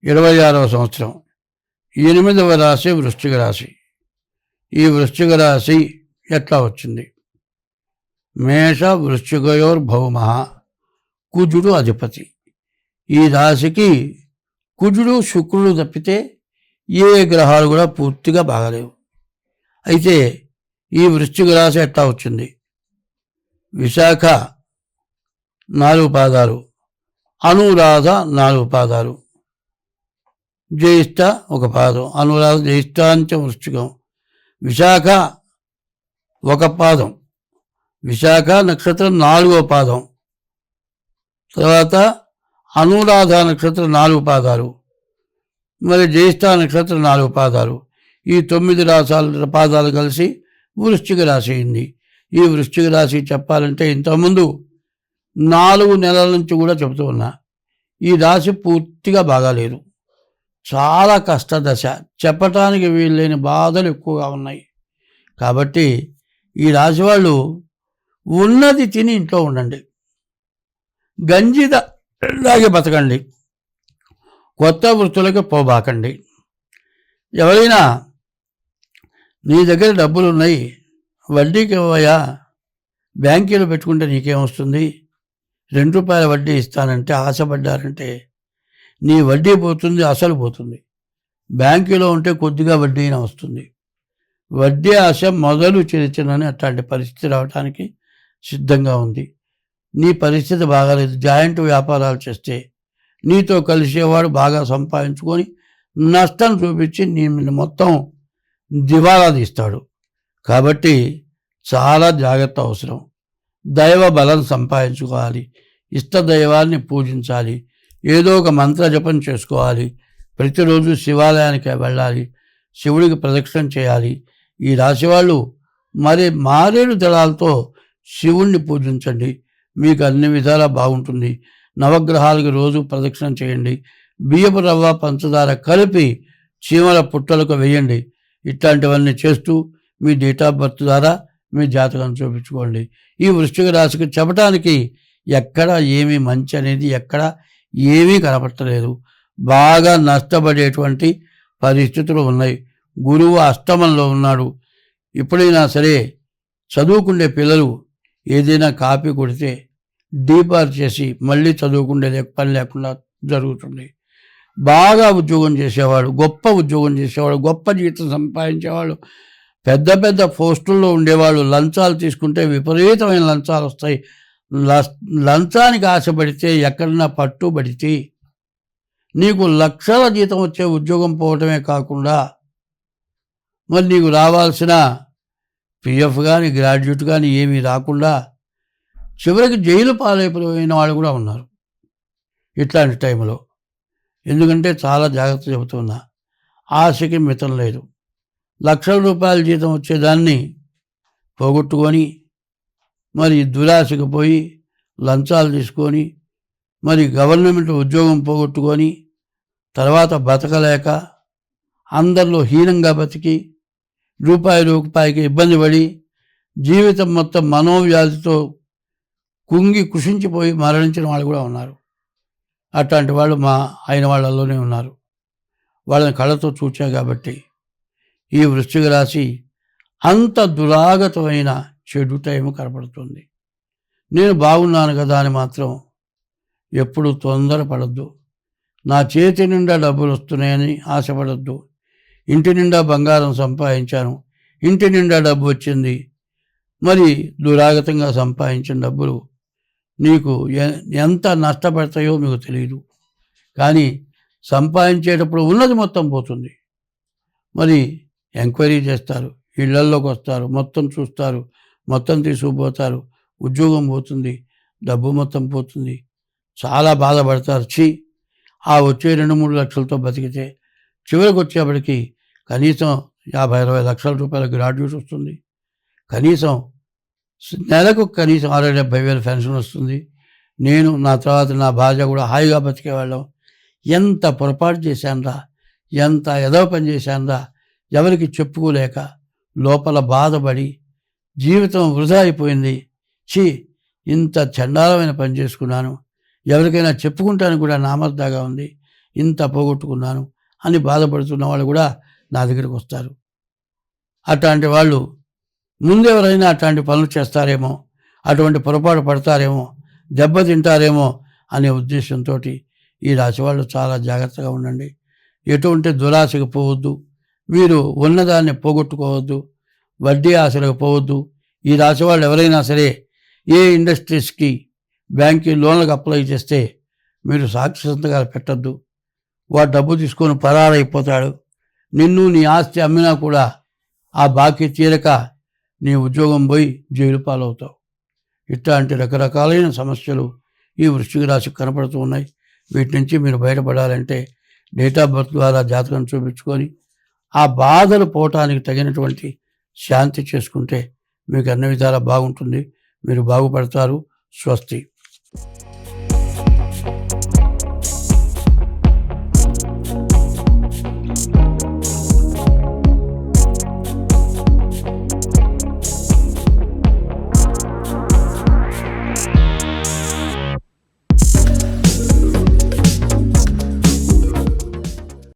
26వ సంవత్సరం. 8వ రాశి వృశ్చిక రాశి. ఈ వృశ్చిక రాశి ఎట్లా వచ్చింది? మేష వృశ్చికయోర్భౌమ, కుజుడు అధిపతి. ఈ రాశికి కుజుడు శుక్రుడు తప్పితే ఏ గ్రహాలు కూడా పూర్తిగా బాగలేవు. అయితే ఈ వృశ్చిక రాశి ఎట్లా వచ్చింది? విశాఖ 4 పాదాలు, అనురాధ 4 పాదాలు, జ్యేష్ఠ 1 పాదం, అనురాధ జ్యేష్ఠాంచ వృశ్చికం, విశాఖ 1 పాదం, విశాఖ నక్షత్రం 4వ పాదం, తర్వాత అనురాధ నక్షత్రం 4 పాదాలు, మరి జ్యేష్ఠ నక్షత్రం 4 పాదాలు. ఈ 9 పాదాలు కలిసి వృశ్చిక రాశి అయింది. ఈ వృశ్చిక రాశి చెప్పాలంటే ఇంతకుముందు 4 నెలల నుంచి కూడా చెబుతూ ఉన్నా, ఈ రాశి పూర్తిగా బాగాలేదు. చాలా కష్టదశ, చెప్పటానికి వీళ్ళని బాధలు ఎక్కువగా ఉన్నాయి. కాబట్టి ఈ రాశి వాళ్ళు ఉన్నది తిని ఇంట్లో ఉండండి, గంజిలాగే బతకండి, కొత్త వృత్తులకు పోబాకండి. ఎవరైనా నీ దగ్గర డబ్బులు ఉన్నాయి, వడ్డీకి ఇవ్వయా, బ్యాంకీలో పెట్టుకుంటే నీకేమొస్తుంది, ₹2 వడ్డీ ఇస్తానంటే ఆశపడ్డారంటే నీ వడ్డీ పోతుంది, అసలు పోతుంది. బ్యాంకులో ఉంటే కొద్దిగా వడ్డీ అయినా వస్తుంది. వడ్డీ ఆశ మొదలు చెరిచినని అట్లాంటి పరిస్థితి రావడానికి సిద్ధంగా ఉంది. నీ పరిస్థితి బాగాలేదు. జాయింట్ వ్యాపారాలు చేస్తే నీతో కలిసేవాడు బాగా సంపాదించుకొని నష్టం చూపించి నీ మొత్తం దివాలా తీస్తాడు. కాబట్టి చాలా జాగ్రత్త అవసరం. దైవ బలం సంపాదించుకోవాలి, ఇష్ట దైవాన్ని పూజించాలి, ఏదో ఒక మంత్ర జపం చేసుకోవాలి, ప్రతిరోజు శివాలయానికి వెళ్ళాలి, శివుడికి ప్రదక్షిణ చేయాలి. ఈ రాశి వాళ్ళు మరి మారేడు దళాలతో శివుణ్ణి పూజించండి, మీకు అన్ని విధాలా బాగుంటుంది. నవగ్రహాలకు రోజు ప్రదక్షిణ చేయండి, బియ్యపు రవ్వ పంచదార కలిపి చీమల పుట్టలకు వేయండి. ఇట్లాంటివన్నీ చేస్తూ మీ డేట్ ఆఫ్ బర్త్ ద్వారా మీ జాతకం చూపించుకోండి. ఈ వృశ్చిక రాశికి చెప్పడానికి ఎక్కడ ఏమీ మంచి అనేది ఎక్కడ ఏమీ కనపడలేదు. బాగా నష్టపడేటువంటి పరిస్థితులు ఉన్నాయి. గురువు అష్టమంలో ఉన్నాడు. ఎప్పుడైనా సరే చదువుకునే పిల్లలు ఏదైనా కాపీ కొడితే డీపార్ చేసి మళ్ళీ చదువుకునే పని లేకుండా జరుగుతుంది. బాగా ఉద్యోగం చేసేవాడు, గొప్ప ఉద్యోగం చేసేవాడు, గొప్ప జీతం సంపాదించేవాడు, పెద్ద పెద్ద పోస్టుల్లో ఉండేవాళ్ళు లంచాలు తీసుకుంటే విపరీతమైన లంచాలు వస్తాయి. లంచానికి ఆశపడితే ఎక్కడన్నా పట్టుబడితే నీకు లక్షల జీతం వచ్చే ఉద్యోగం పోవటమే కాకుండా మరి నీకు రావాల్సిన పిఎఫ్ కానీ గ్రాడ్యుయేట్ కానీ ఏమీ రాకుండా చివరికి జైలు పాలైపోయిన వాళ్ళు కూడా ఉన్నారు ఇట్లాంటి టైంలో. ఎందుకంటే చాలా జాగ్రత్త చెబుతున్నా, ఆశకి మితం లేదు. లక్షల రూపాయల జీతం వచ్చేదాన్ని పోగొట్టుకొని మరి దురాశకు పోయి లంచాలు తీసుకొని మరి గవర్నమెంట్ ఉద్యోగం పోగొట్టుకొని తర్వాత బతకలేక అందరిలో హీనంగా బతికి రూపాయికి ఇబ్బంది పడి జీవితం మొత్తం మనోవ్యాధితో కుంగి కుషించిపోయి మరణించిన వాళ్ళు కూడా ఉన్నారు. అట్లాంటి వాళ్ళు మా అయిన వాళ్ళలోనే ఉన్నారు. వాళ్ళని కళ్ళతో చూచా కాబట్టి ఈ వృశ్చిక రాశి అంత దురాగతమైన చెడు టైం కనపడుతుంది. నేను బాగున్నాను కదా అని మాత్రం ఎప్పుడు తొందరపడద్దు. నా చేతి నిండా డబ్బులు వస్తున్నాయని ఆశపడద్దు. ఇంటి నిండా బంగారం సంపాదించాను, ఇంటి నిండా డబ్బు వచ్చింది, మరి దురాగతంగా సంపాదించిన డబ్బులు నీకు ఎంత నష్టపడతాయో మీకు తెలియదు. కానీ సంపాదించేటప్పుడు ఉన్నది మొత్తం పోతుంది. మరి ఎంక్వైరీ చేస్తారు, ఇళ్లల్లోకి వస్తారు, మొత్తం చూస్తారు, మొత్తం తీసుకుపోతారు, ఉద్యోగం పోతుంది, డబ్బు మొత్తం పోతుంది, చాలా బాధపడతారు. ఆ వచ్చే 2-3 లక్షలతో బతికితే చివరికి వచ్చేప్పటికి కనీసం 50-60 లక్షల రూపాయల గ్రాడ్యుయేట్ వస్తుంది, కనీసం నెలకు కనీసం 60-70 వేల పెన్షన్ వస్తుంది. నేను నా తర్వాత నా భార్య కూడా హాయిగా బతికేవాళ్ళం. ఎంత పొరపాటు చేశానురా, ఎంత ఎదవ పని చేశానురా, ఎవరికి చెప్పుకోలేక లోపల బాధపడి జీవితం వృధా అయిపోయింది. ఇంత చండాలమైన పని చేసుకున్నాను, ఎవరికైనా చెప్పుకుంటానికి కూడా నామర్దాగా ఉంది, ఇంత పోగొట్టుకున్నాను అని బాధపడుతున్న వాళ్ళు కూడా నా దగ్గరికి వస్తారు. అట్లాంటి వాళ్ళు ముందెవరైనా అట్లాంటి పనులు చేస్తారేమో, అటువంటి పొరపాటు పడతారేమో, దెబ్బతింటారేమో అనే ఉద్దేశంతో ఈ రాశి వాళ్ళు చాలా జాగ్రత్తగా ఉండండి. ఎటువంటి దురాశకు పోవద్దు, మీరు ఉన్నదాన్ని పోగొట్టుకోవద్దు, వడ్డీ ఆశలకు పోవద్దు. ఈ రాశి వాళ్ళు ఎవరైనా సరే ఏ ఇండస్ట్రీస్కి బ్యాంకు లోన్లకు అప్లై చేస్తే మీరు సాక్షి సంతకాలు పెట్టద్దు. వాడు డబ్బు తీసుకొని పరారైపోతాడు. నిన్ను నీ ఆస్తి అమ్మినా కూడా ఆ బాకీ తీరక నీ ఉద్యోగం పోయి జైలు పాలవుతావు. ఇట్లాంటి రకరకాలైన సమస్యలు ఈ వృశ్చిక రాశికి కనపడుతూ ఉన్నాయి. వీటి నుంచి మీరు బయటపడాలంటే డేట్ ఆఫ్ బర్త్ ద్వారా జాతకం చూపించుకొని ఆ బాధలు పోవటానికి తగినటువంటి శాంతి చేసుకుంటే మీకు అన్ని విధాలా బాగుంటుంది. మీరు బాగుపడతారు. స్వస్తి.